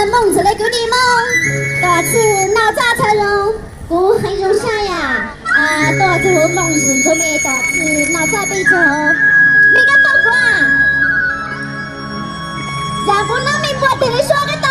梦子来给你梦，多次闹早才容，孤很容下呀。多次梦子做咩？多次闹早被走，你个包括啊？让不能明白的你说个到。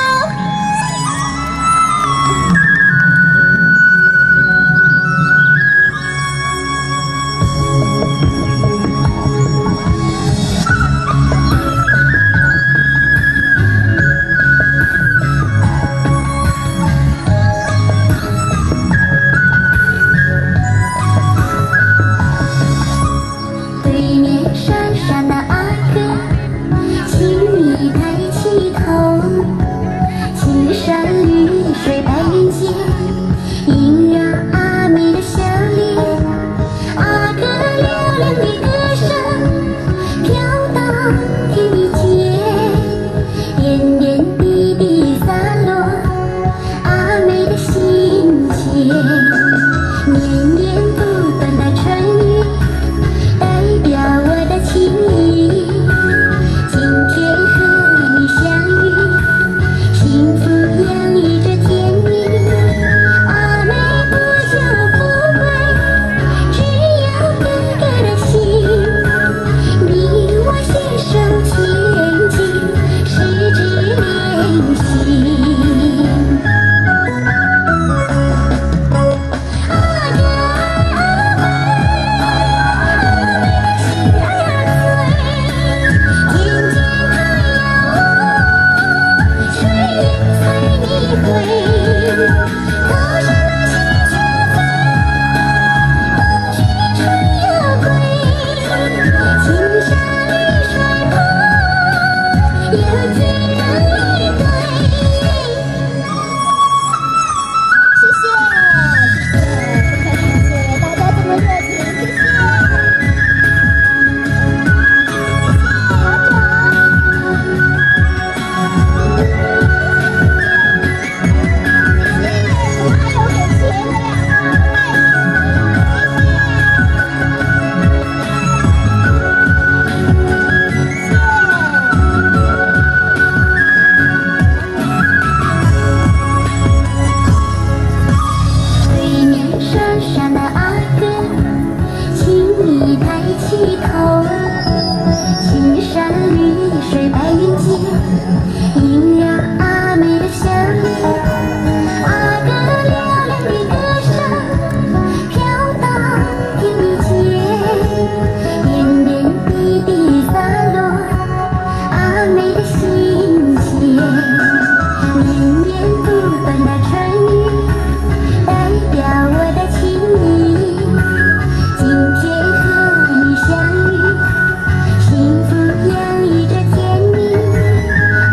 幸福洋溢着甜蜜，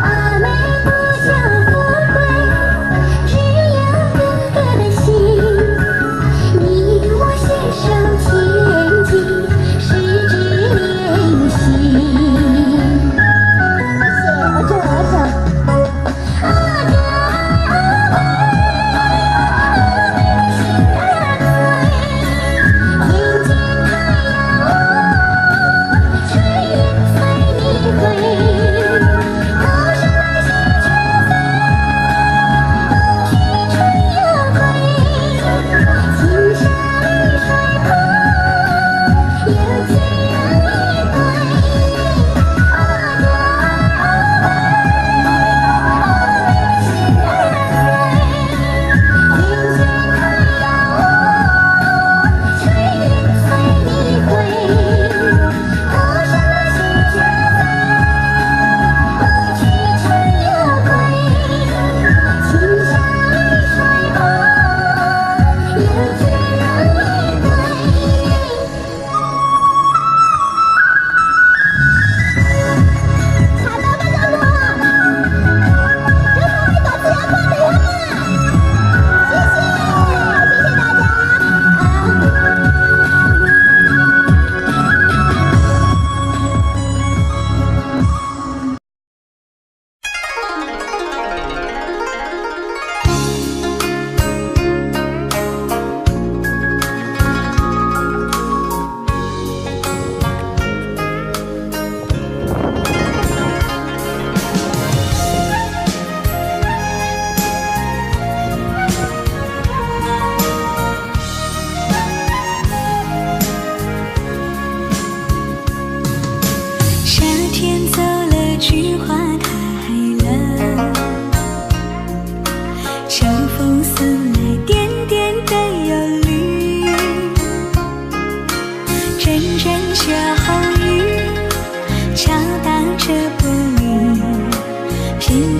阿妹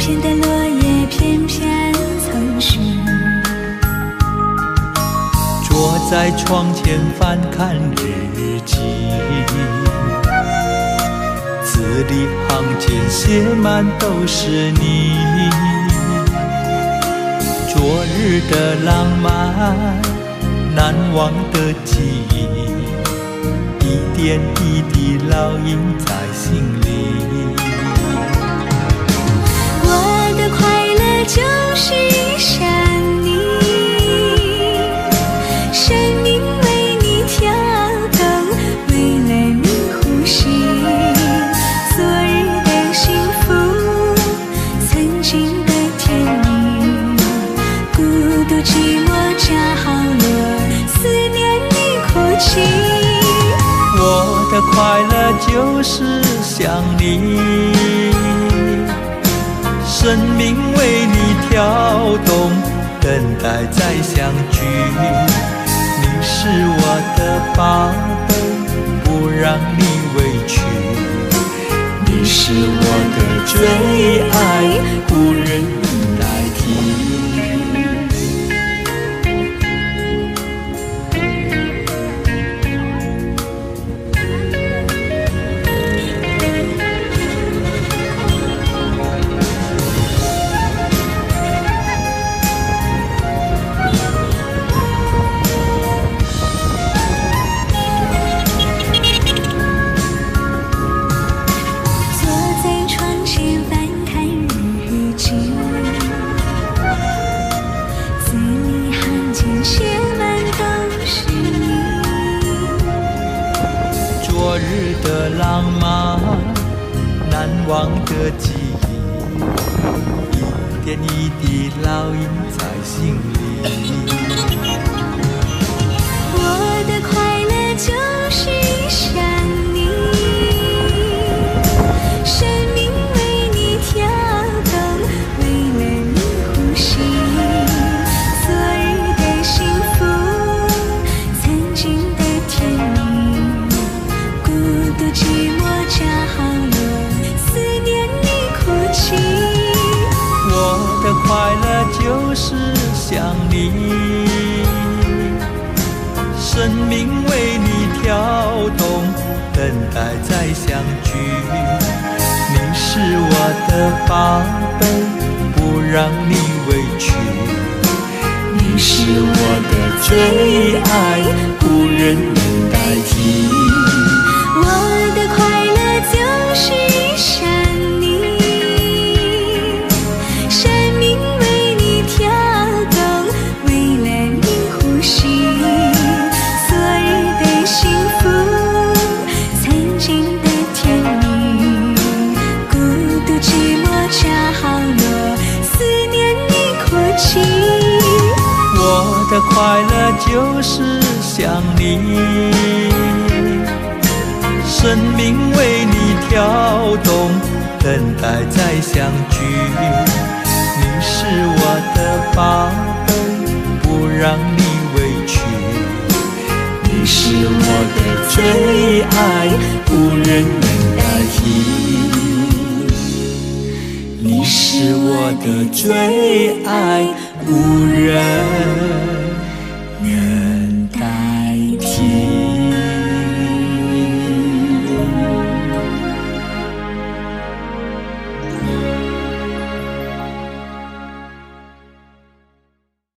前的落叶翩翩从续，坐在窗前翻看日记，字里行间写满都是你。昨日的浪漫，难忘的记忆，一点一滴烙印在心里。我的快乐就是想你，生命为你跳动，为了你呼吸。昨日的幸福，曾经的甜蜜，孤独寂寞加好落，思念你哭泣。我的快乐就是想你，生命为你跳动，等待再相聚。你是我的宝贝，不让你委屈。你是我的最爱，无人能代替。昨日的浪漫，难忘的记忆，一点一滴烙印在心里。我的快乐就是想你，生命为你跳动，为了你呼吸。昨日的幸福，曾经的甜蜜，孤独寂寞加好落，思念你哭泣。我的快乐就是想你，生命为你跳动，等待再相聚。你是我的宝贝，不让你委屈。你是我的最爱，无人能代替。我的快乐就是想你，生命为你跳动，为了你呼吸。昨日的幸福，曾经的甜蜜，孤独寂寞加好落，思念你哭泣。我的快乐就是想你，生命为你跳动，等待再相聚。你是我的宝贝，不让你委屈。你是我的最爱，无人能代替。你是我的最爱，无人能